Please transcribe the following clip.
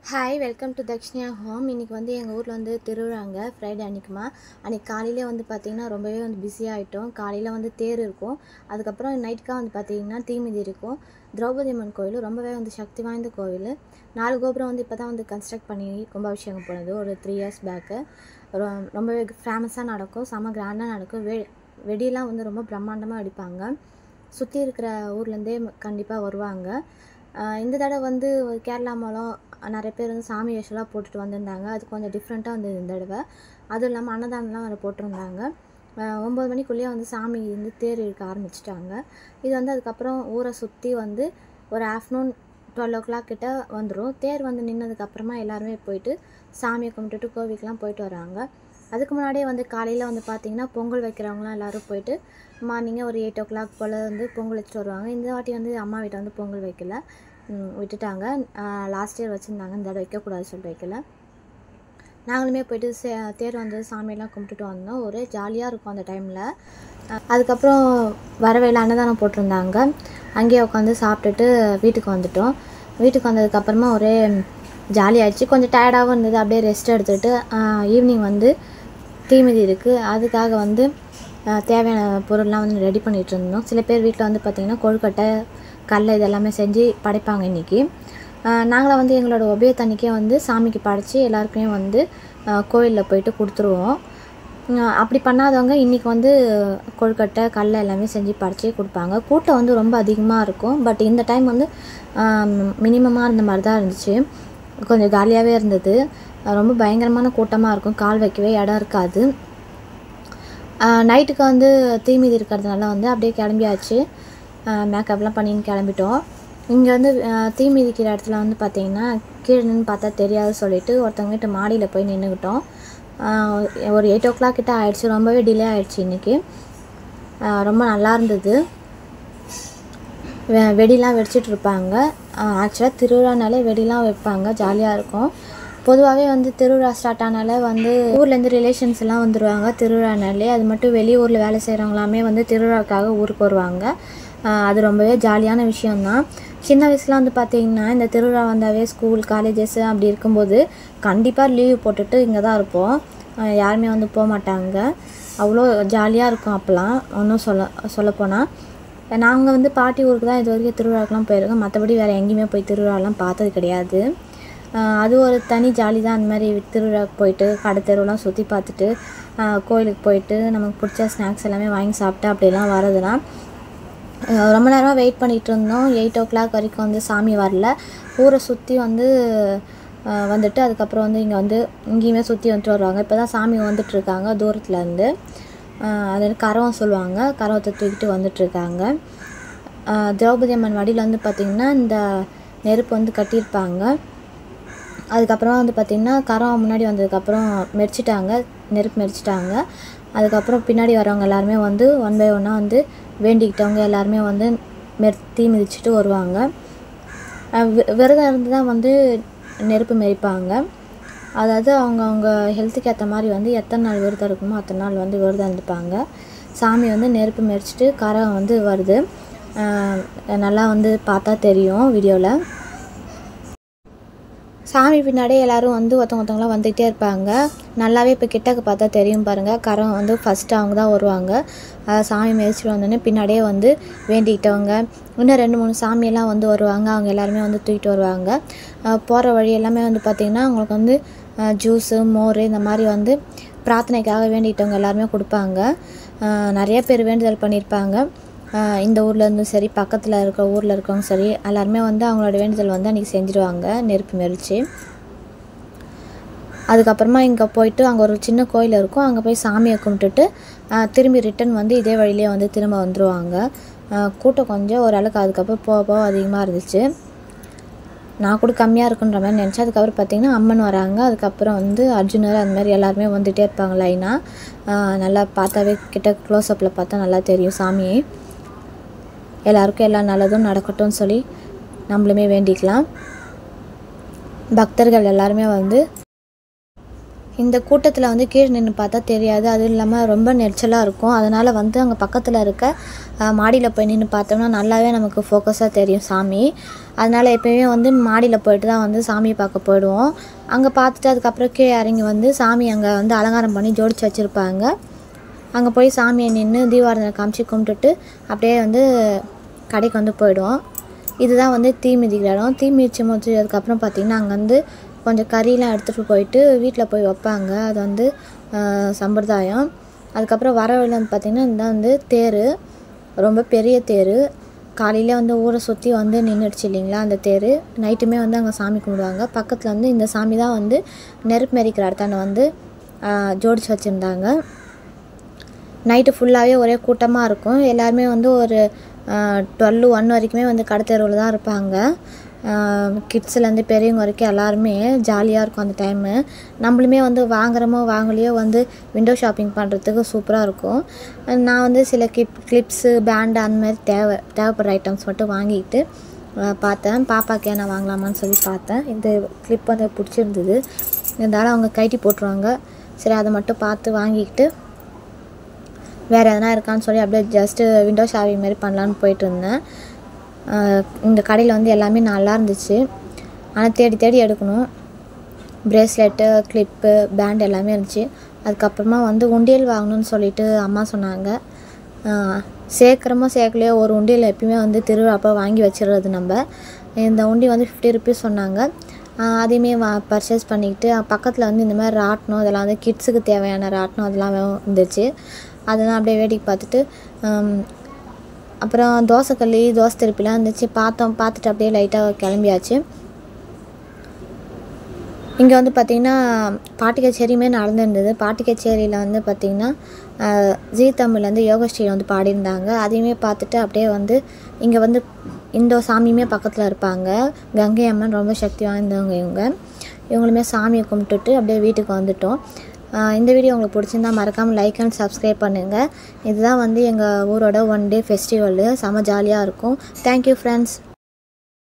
Hi welcome to Dakshinya home. இன்றைக்கி வந்து எங்கள் ஊரில் வந்து திருவிழாங்க ஃப்ரைடே அன்றைக்குமா. அன்றைக்கி காலையிலே வந்து பார்த்திங்கன்னா ரொம்பவே வந்து பிஸியாகிட்டோம். காலையில் வந்து தேர் இருக்கும், அதுக்கப்புறம் நைட்டுக்காக வந்து பார்த்திங்கன்னா தீமிதி இருக்கும். திரௌபதி அம்மன் கோயில் ரொம்பவே வந்து சக்தி வாய்ந்த கோவில். 4 கோபுரம் வந்து இப்போ தான் வந்து கன்ஸ்ட்ரக்ட் பண்ணி கும்பாபிஷேகம் போனது ஒரு 3 இயர்ஸ் பேக்கு. ரொம்பவே ஃபேமஸாக நடக்கும், செம்ம கிராண்டாக நடக்கும். வெடியெல்லாம் வந்து ரொம்ப பிரம்மாண்டமாக அடிப்பாங்க. சுற்றி இருக்கிற ஊர்லேருந்தே கண்டிப்பாக வருவாங்க. இந்த தடவை வந்து கேரளா மூலம் நிறைய பேர் வந்து சாமி வேஷம்லாம் போட்டுட்டு வந்திருந்தாங்க. அது கொஞ்சம் டிஃப்ரெண்ட்டாக வந்தது இந்த தடவை. அதுவும் இல்லாமல் அன்னதானம்லாம் வேறு போட்டிருந்தாங்க. 9 மணிக்குள்ளேயே வந்து சாமி வந்து தேர் இழுக்க ஆரம்பிச்சிட்டாங்க. இது வந்து அதுக்கப்புறம் ஊரை சுற்றி வந்து ஒரு ஆஃப்டர்நூன் 12 o'clock கிட்ட வந்துடும். தேர் வந்து நின்னதுக்கப்புறமா எல்லாருமே போயிட்டு சாமியை கும்பிட்டுட்டு கோவிலுக்குலாம் போயிட்டு வராங்க. அதுக்கு முன்னாடியே வந்து காலையில் வந்து பார்த்திங்கன்னா பொங்கல் வைக்கிறவங்களாம் எல்லோரும் போயிட்டு மார்னிங்கே ஒரு 8 o'clock போல் வந்து பொங்கல் வச்சுட்டு வருவாங்க. இந்த வாட்டி வந்து அம்மா வீட்டை வந்து பொங்கல் வைக்கல, விட்டுட்டாங்க. லாஸ்ட் இயர் வச்சுருந்தாங்க, இந்த தடவை வைக்கக்கூடாதுன்னு சொல்லிட்டு வைக்கல. நாங்களுமே போயிட்டு தேர் வந்து சாமியெல்லாம் கும்பிட்டுட்டு வந்தோம். ஒரே ஜாலியாக இருக்கும் அந்த டைமில். அதுக்கப்புறம் வரவேல அன்னதானம் போட்டிருந்தாங்க. அங்கேயே உட்காந்து சாப்பிட்டுட்டு வீட்டுக்கு வந்துட்டோம். வீட்டுக்கு வந்ததுக்கப்புறமா ஒரே ஜாலியாகிடுச்சு. கொஞ்சம் டயர்டாகவும் இருந்தது. அப்படியே ரெஸ்ட் எடுத்துகிட்டு ஈவினிங் வந்து தீமிதி இருக்குது, அதுக்காக வந்து தேவையான பொருள்லாம் வந்து ரெடி பண்ணிகிட்டு இருந்தோம். சில பேர் வீட்டில் வந்து பார்த்திங்கன்னா கொழுக்கட்டை, கடலை இதெல்லாமே செஞ்சு படைப்பாங்க. இன்றைக்கி நாங்களாம் வந்து எங்களோட உபயத்தன்னைக்கே வந்து சாமிக்கு படைச்சி எல்லாருக்குமே வந்து கோயிலில் போயிட்டு கொடுத்துருவோம். அப்படி பண்ணாதவங்க இன்றைக்கி வந்து கொழுக்கட்டை, கடலை எல்லாமே செஞ்சு படைச்சி கொடுப்பாங்க. கூட்டம் வந்து ரொம்ப அதிகமாக இருக்கும். பட் இந்த டைம் வந்து மினிமமாக இருந்த மாதிரி தான் இருந்துச்சு. கொஞ்சம் காலியாகவே இருந்தது. ரொம்ப பயங்கரமான கூட்டமாக இருக்கும், கால் வைக்கவே இடம் இருக்காது. நைட்டுக்கு வந்து தீமிதி இருக்கிறதுனால வந்து அப்படியே கிளம்பியாச்சு. மேக்கப்லாம் பண்ணின்னு கிளம்பிட்டோம். இங்கே வந்து தீமிதிக்கிற இடத்துல வந்து பார்த்திங்கன்னா கீழே நின்று பார்த்தா தெரியாது சொல்லிவிட்டு ஒருத்தவங்க வீட்டு மாடியில் போய் நின்றுக்கிட்டோம். ஒரு 8 o'clock கிட்ட ஆகிடுச்சு. ரொம்பவே டிலே ஆகிடுச்சு இன்றைக்கி. ரொம்ப நல்லா இருந்தது. வெடிலாம் வெடிச்சிட்டு இருப்பாங்க. ஆக்சுவலாக திருவிழானாலே வெடிலாம் வைப்பாங்க, ஜாலியாக இருக்கும். பொதுவாகவே வந்து திருவிழா ஸ்டார்ட் ஆனாலே வந்து ஊர்லேருந்து ரிலேஷன்ஸ் எல்லாம் வந்துடுவாங்க திருவிழானாலே. அது மட்டும் வெளியூரில் வேலை செய்கிறவங்களாமே வந்து திருவிழாவுக்காக ஊருக்கு வருவாங்க. அது ரொம்பவே ஜாலியான விஷயந்தான். சின்ன வயசில் வந்து பார்த்திங்கன்னா இந்த திருவிழா வந்தாவே ஸ்கூல், காலேஜஸ் அப்படி இருக்கும்போது கண்டிப்பாக லீவ் போட்டுட்டு இங்கே தான் இருப்போம். யாருமே வந்து போக மாட்டாங்க. அவ்வளோ ஜாலியாக இருக்கும் அப்போலாம். ஒன்றும் சொல்லப்போனால் நாங்கள் வந்து பாட்டி ஊருக்கு தான் இது வரைக்கும் திருவிழாக்கெலாம் போயிருக்கோம். மற்றபடி வேறு எங்கேயுமே போய் திருவிழாலாம் பார்த்தது கிடையாது. அது ஒரு தனி ஜாலி தான். அந்த மாதிரி திருவிழாவுக்கு போயிட்டு கடை தெருவெலாம் சுற்றி பார்த்துட்டு கோயிலுக்கு போயிட்டு நமக்கு பிடிச்ச ஸ்நாக்ஸ் எல்லாமே வாங்கி சாப்பிட்டு அப்படிலாம் வரதுனா ரொம்ப நேரமாக வெயிட் பண்ணிகிட்டு இருந்தோம். 8 o'clock வரைக்கும் வந்து சாமி வரல. ஊரை சுற்றி வந்துட்டு அதுக்கப்புறம் வந்து இங்கே வந்து இங்கேயுமே சுற்றி வந்துட்டு வருவாங்க. இப்போ தான் சாமி வந்துட்டுருக்காங்க தூரத்துலேருந்து. அது கரவம் சொல்லுவாங்க, கரவத்தை தூக்கிட்டு வந்துட்டுருக்காங்க. திரௌபதி அம்மன் வடியில் வந்து பார்த்திங்கன்னா இந்த நெருப்பு வந்து கட்டியிருப்பாங்க. அதுக்கப்புறமா வந்து பார்த்திங்கன்னா கரம் முன்னாடி வந்ததுக்கப்புறம் நெருப்பு மெரிச்சிட்டாங்க. அதுக்கப்புறம் பின்னாடி வரவங்க எல்லாருமே வந்து 1 by 1 வந்து வேண்டிக்கிட்டவங்க எல்லாருமே வந்து தீ மிதிச்சுட்டு வருவாங்க. விரதம் இருந்து தான் வந்து நெருப்பு மெரிப்பாங்க. அதாவது அவங்க ஹெல்த்துக்கு ஏற்ற மாதிரி வந்து எத்தனை நாள் விரதம் இருக்குமோ அத்தனை நாள் வந்து விரதம் இருந்துப்பாங்க. சாமி வந்து நெருப்பு மெரிச்சிட்டு கரம் வந்து வருது. நல்லா வந்து பார்த்தா தெரியும் வீடியோவில். சாமி பின்னாடியே எல்லோரும் வந்து ஒருத்தவங்களாம் வந்துகிட்டே இருப்பாங்க. நல்லாவே இப்போ கிட்டக்கு பார்த்தா தெரியும் பாருங்கள். கரம் வந்து ஃபஸ்ட்டு அவங்க தான் வருவாங்க. சாமி மிதிச்சுட்டு வந்தோடனே பின்னாடியே வந்து வேண்டிக்கிட்டவங்க இன்னும் 2-3 சாமியெல்லாம் வந்து வருவாங்க. அவங்க எல்லாருமே வந்து தூக்கிட்டு வருவாங்க. போகிற வழி எல்லாமே வந்து பார்த்திங்கன்னா அவங்களுக்கு வந்து ஜூஸு, மோர் இந்த மாதிரி வந்து பிரார்த்தனைக்காக வேண்டிக்கிட்டவங்க எல்லாருமே கொடுப்பாங்க. நிறைய பேர் வேண்டுதல் பண்ணியிருப்பாங்க. இந்த ஊர்லேருந்தும் சரி, பக்கத்தில் இருக்கிற ஊரில் இருக்கவங்க சரி, எல்லாருமே வந்து அவங்களோட வேண்டுதல் வந்து அன்றைக்கி செஞ்சுருவாங்க நெருப்பு மெரிச்சு. அதுக்கப்புறமா இங்கே போயிட்டு அங்கே ஒரு சின்ன கோயில் இருக்கும், அங்கே போய் சாமியை கும்பிட்டுட்டு திரும்பி ரிட்டன் வந்து இதே வழியிலே வந்து திரும்ப வந்துடுவாங்க. கூட்டம் கொஞ்சம் ஓரளவுக்கு அதுக்கப்புறம் போக அதிகமாக இருந்துச்சு. நான் கூட கம்மியாக இருக்குன்ற மாதிரி நினச்சேன். அதுக்கப்புறம் பார்த்திங்கன்னா அம்மன் வராங்க. அதுக்கப்புறம் வந்து அர்ஜுனர் அந்த மாதிரி எல்லாருமே வந்துகிட்டே இருப்பாங்க லைனாக. நல்லா பார்த்தாவே கிட்ட க்ளோஸ்அப்பில் பார்த்தா நல்லா தெரியும் சாமியை. எல்லாருக்கும் எல்லா நல்லதும் நடக்கட்டும்னு சொல்லி நம்மளுமே வேண்டிக்கலாம். பக்தர்கள் எல்லாருமே வந்து இந்த கூட்டத்தில் வந்து கீழே நின்று பார்த்தா தெரியாது, அதுவும் இல்லாமல் ரொம்ப நெரிச்சலாக இருக்கும். அதனால் வந்து அங்கே பக்கத்தில் இருக்க மாடியில் போய் நின்று பார்த்தோம்னா நல்லாவே நமக்கு ஃபோக்கஸாக தெரியும் சாமி. அதனால் எப்போயுமே வந்து மாடியில் போயிட்டு தான் வந்து சாமியை பார்க்க போயிடுவோம். அங்கே பார்த்துட்டு அதுக்கப்புறம் கீழே இறங்கி வந்து சாமி அங்கே வந்து அலங்காரம் பண்ணி ஜோடிச்சு வச்சுருப்பாங்க. அங்கே போய் சாமியை நின்று தீபாராதனை காமிச்சு கும்பிட்டுட்டு அப்படியே வந்து கடைக்கு வந்து போயிடுவோம். இதுதான் வந்து தீ மிதிக்கிற இடம். தீ மிதித்து முடிச்சதுக்கப்புறம் பார்த்திங்கன்னா அங்கே வந்து கொஞ்சம் கறியெலாம் எடுத்துகிட்டு போயிட்டு வீட்டில் போய் வைப்பாங்க. அது வந்து சம்பிரதாயம். அதுக்கப்புறம் வர வழியில் வந்து பார்த்திங்கன்னா இதுதான் வந்து தேர், ரொம்ப பெரிய தேர். காலையிலே வந்து ஊரை சுற்றி வந்து நின்றுடுச்சு இல்லைங்களா அந்த தேர். நைட்டுமே வந்து அங்கே சாமி கும்பிடுவாங்க. பக்கத்தில் வந்து இந்த சாமி தான் வந்து நெருப்பு மெரிக்கிற இடத்தாண்ட வந்து ஜோடிச்சு வச்சுருந்தாங்க. நைட்டு ஃபுல்லாகவே ஒரே கூட்டமாக இருக்கும். எல்லாருமே வந்து ஒரு 12-1 வரைக்குமே வந்து கடை தெருவில் தான் இருப்பாங்க. கிட்ஸ்லேருந்து பெரியவங்க வரைக்கும் எல்லாருமே ஜாலியாக இருக்கும் அந்த டைமு. நம்மளுமே வந்து வாங்குகிறோமோ வாங்கலையோ வந்து விண்டோ ஷாப்பிங் பண்ணுறதுக்கு சூப்பராக இருக்கும். நான் வந்து சில கிளிப்ஸு பேண்டு அந்த மாதிரி தேவைப்படுற ஐட்டம்ஸ் மட்டும் வாங்கிட்டு பார்த்தேன். பாப்பாக்கு என்ன வாங்கலாமான்னு சொல்லி பார்த்தேன். இந்த கிளிப் வந்து பிடிச்சிருந்தது, இருந்தாலும் அவங்க கைட்டி போட்டுருவாங்க. சரி அதை மட்டும் பார்த்து வாங்கிக்கிட்டு வேறு எதனா இருக்கான்னு சொல்லி அப்படியே ஜஸ்ட்டு விண்டோ ஷாப்பிங் மாதிரி பண்ணலான்னு போயிட்டு இருந்தேன். இந்த கடையில் வந்து எல்லாமே நல்லா இருந்துச்சு. ஆனால் தேடி தேடி எடுக்கணும். ப்ரேஸ்லெட்டு, கிளிப்பு, பேண்ட் எல்லாமே இருந்துச்சு. அதுக்கப்புறமா வந்து உண்டியல் வாங்கணும்னு சொல்லிட்டு அம்மா சொன்னாங்க. சேர்க்குறமோ சேர்க்கலையோ ஒரு உண்டியல் எப்பயுமே வந்து திருவிழாப்போ வாங்கி வச்சிடுறது நம்ம. இந்த உண்டி வந்து 50 ருபீஸ் சொன்னாங்க. அதையுமே பர்ச்சேஸ் பண்ணிக்கிட்டு பக்கத்தில் வந்து இந்த மாதிரி ராட்டினம், இதெல்லாம் வந்து கிட்ஸுக்கு தேவையான ராட்டினம் அதெல்லாம் இருந்துச்சு. அதெல்லாம் அப்படியே வேடிக்கை பார்த்துட்டு அப்புறம் தோசை திருப்பிலாம் இருந்துச்சு. பார்த்துட்டு அப்படியே லைட்டாக கிளம்பியாச்சு. இங்கே வந்து பார்த்திங்கன்னா பாட்டு கச்சேரியுமே நடந்துருந்தது. பாட்டு கச்சேரியில் வந்து பார்த்திங்கன்னா ஜீ தமிழ்லேருந்து யோகஸ்ரீ வந்து பாடியிருந்தாங்க. அதையுமே பார்த்துட்டு அப்படியே வந்து இங்கே வந்து இந்த சாமியுமே பக்கத்தில் இருப்பாங்க. கங்கை அம்மன் ரொம்ப சக்தி வாய்ந்தவங்க. இவங்களுமே சாமியை கும்பிட்டுட்டு அப்படியே வீட்டுக்கு வந்துட்டோம். இந்த வீடியோ உங்களுக்கு பிடிச்சிருந்தா மறக்காமல் லைக் அண்ட் சப்ஸ்கிரைப் பண்ணுங்கள். இதுதான் வந்து எங்கள் ஊரோட 1 டே ஃபெஸ்டிவலு. செம ஜாலியாக இருக்கும். Thank you friends.